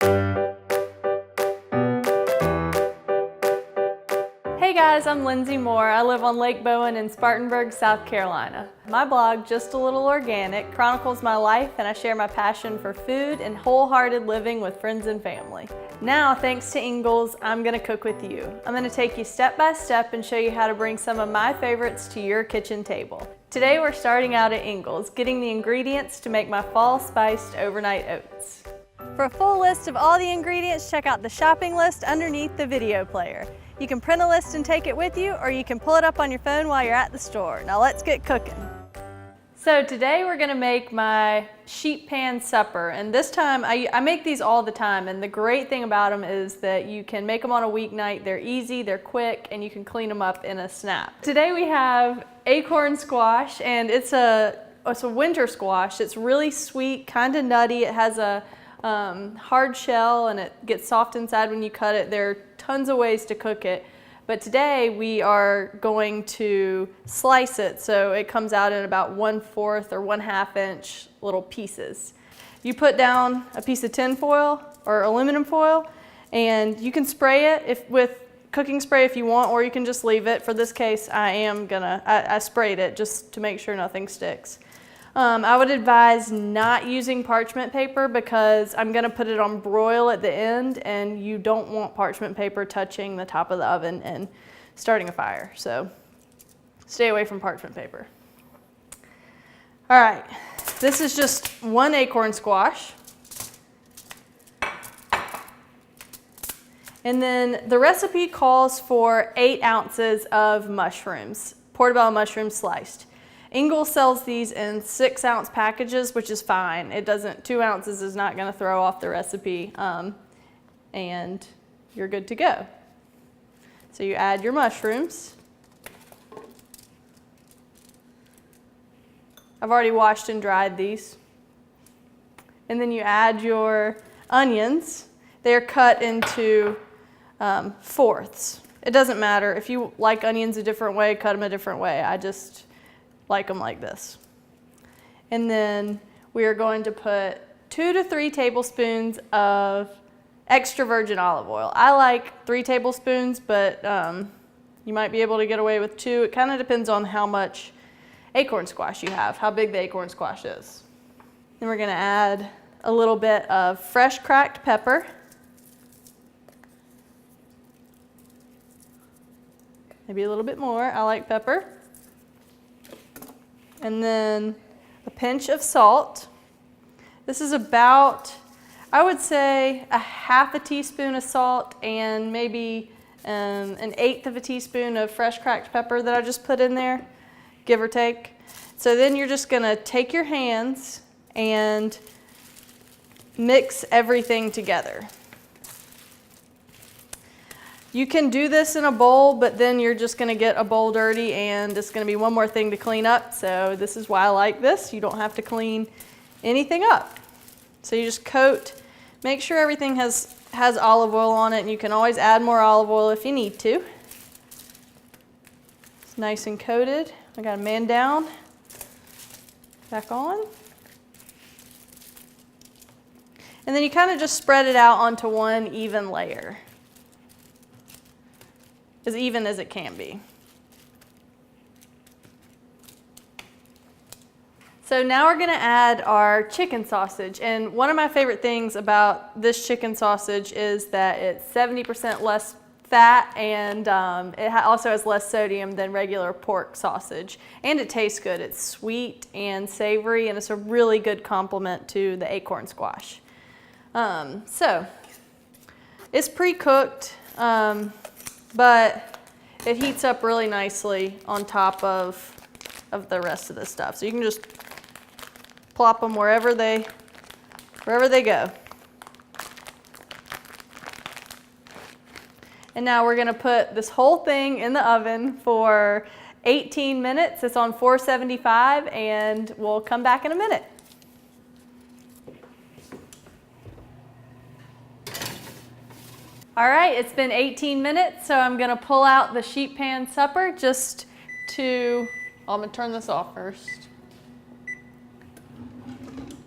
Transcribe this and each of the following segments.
Hey guys, I'm Lindsay Moore. I live on Lake Bowen in Spartanburg, South Carolina. My blog, Just a Little Organic, chronicles my life and I share my passion for food and wholehearted living with friends and family. Now, thanks to Ingles, I'm gonna cook with you. I'm gonna take you step by step and show you how to bring some of my favorites to your kitchen table. Today we're starting out at Ingles, getting the ingredients to make my fall spiced overnight oats. For a full list of all the ingredients, check out the shopping list underneath the video player. You can print a list and take it with you, or you can pull it up on your phone while you're at the store. Now let's get cooking. So today we're gonna make my sheet pan supper, and this time, I make these all the time, and the great thing about them is that you can make them on a weeknight. They're easy, they're quick, and you can clean them up in a snap. Today we have acorn squash, and it's a winter squash. It's really sweet, kind of nutty. It has a hard shell and it gets soft inside when you cut it. There are tons of ways to cook it, but today we are going to slice it so it comes out in about 1/4 or 1/2 inch little pieces. You put down a piece of tin foil or aluminum foil, and you can spray it with cooking spray if you want, or you can just leave it. For this case, I sprayed it just to make sure nothing sticks. I would advise not using parchment paper because I'm gonna put it on broil at the end, and you don't want parchment paper touching the top of the oven and starting a fire. So stay away from parchment paper. All right, this is just one acorn squash. And then the recipe calls for 8 ounces of mushrooms, portobello mushrooms sliced. Ingles sells these in 6-ounce packages, which is fine. 2 ounces is not gonna throw off the recipe, and you're good to go. So you add your mushrooms. I've already washed and dried these. And then you add your onions. They're cut into 4ths. It doesn't matter. If you like onions a different way, cut them a different way. I just like them like this. And then we are going to put 2 to 3 tablespoons of extra virgin olive oil. I like 3 tablespoons, but you might be able to get away with 2. It kind of depends on how much acorn squash you have, how big the acorn squash is. Then we're gonna add a little bit of fresh cracked pepper. Maybe a little bit more. I like pepper. And then a pinch of salt. This is about, I would say, a 1/2 teaspoon of salt and maybe an 1/8 of a teaspoon of fresh cracked pepper that I just put in there, give or take. So then you're just gonna take your hands and mix everything together. You can do this in a bowl, but then you're just gonna get a bowl dirty and it's gonna be one more thing to clean up. So this is why I like this. You don't have to clean anything up. So you just coat, make sure everything has olive oil on it, and you can always add more olive oil if you need to. It's nice and coated. I got a man down, back on. And then you kind of just spread it out onto one even layer. As even as it can be. So now we're gonna add our chicken sausage. And one of my favorite things about this chicken sausage is that it's 70% less fat, and it also has less sodium than regular pork sausage. And it tastes good. It's sweet and savory, and it's a really good complement to the acorn squash. So it's pre-cooked. But it heats up really nicely on top of the rest of the stuff. So you can just plop them wherever they go. And now we're gonna put this whole thing in the oven for 18 minutes. It's on 475, and we'll come back in a minute. All right, it's been 18 minutes, so I'm gonna pull out the sheet pan supper just to, I'm gonna turn this off first. I'm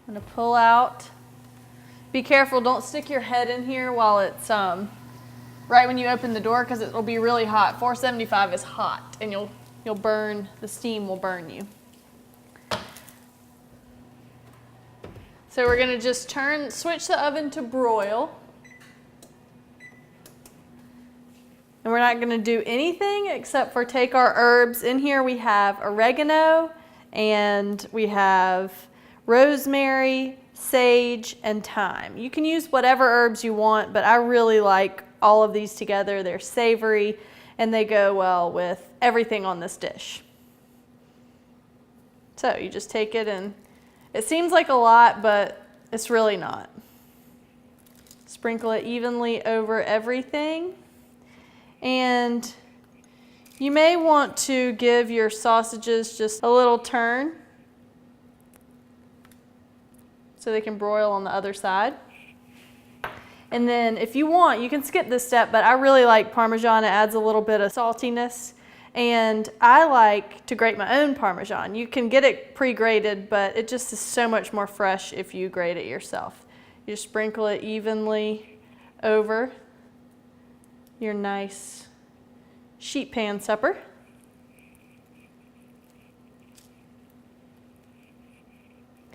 gonna pull out Be careful, don't stick your head in here while it's right when you open the door, because it'll be really hot. 475 is hot, and you'll burn, the steam will burn you. So we're gonna just switch the oven to broil. And we're not gonna do anything except for take our herbs. In here we have oregano, and we have rosemary, sage, and thyme. You can use whatever herbs you want, but I really like all of these together. They're savory, and they go well with everything on this dish. So you just take it, and it seems like a lot, but it's really not. Sprinkle it evenly over everything. And you may want to give your sausages just a little turn so they can broil on the other side. And then if you want, you can skip this step, but I really like Parmesan. It adds a little bit of saltiness. And I like to grate my own Parmesan. You can get it pre-grated, but it just is so much more fresh if you grate it yourself. You just sprinkle it evenly over your nice sheet pan supper.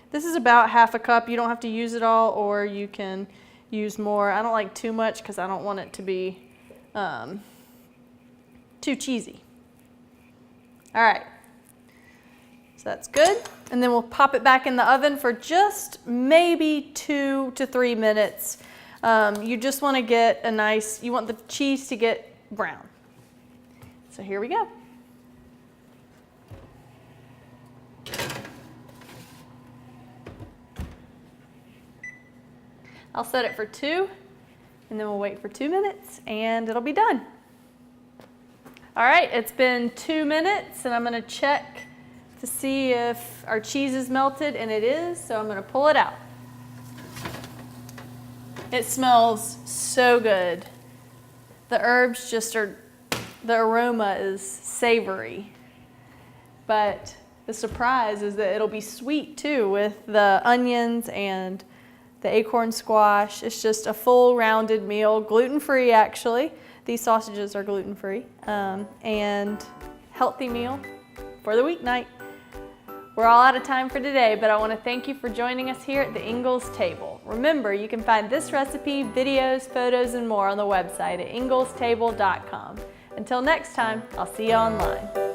This is about half a cup. You don't have to use it all, or you can use more. I don't like too much because I don't want it to be too cheesy. All right, so that's good. And then we'll pop it back in the oven for just maybe 2 to 3 minutes. You just want to get a nice, you want the cheese to get brown. So here we go. I'll set it for 2, and then we'll wait for 2 minutes, and it'll be done. All right, it's been 2 minutes, and I'm gonna check to see if our cheese is melted, and it is, so I'm gonna pull it out. It smells so good. The herbs just are, the aroma is savory. But the surprise is that it'll be sweet too with the onions and the acorn squash. It's just a full rounded meal, gluten-free actually. These sausages are gluten-free, and healthy meal for the weeknight. We're all out of time for today, but I want to thank you for joining us here at the Ingles table. Remember, you can find this recipe, videos, photos, and more on the website at inglestable.com. Until next time, I'll see you online.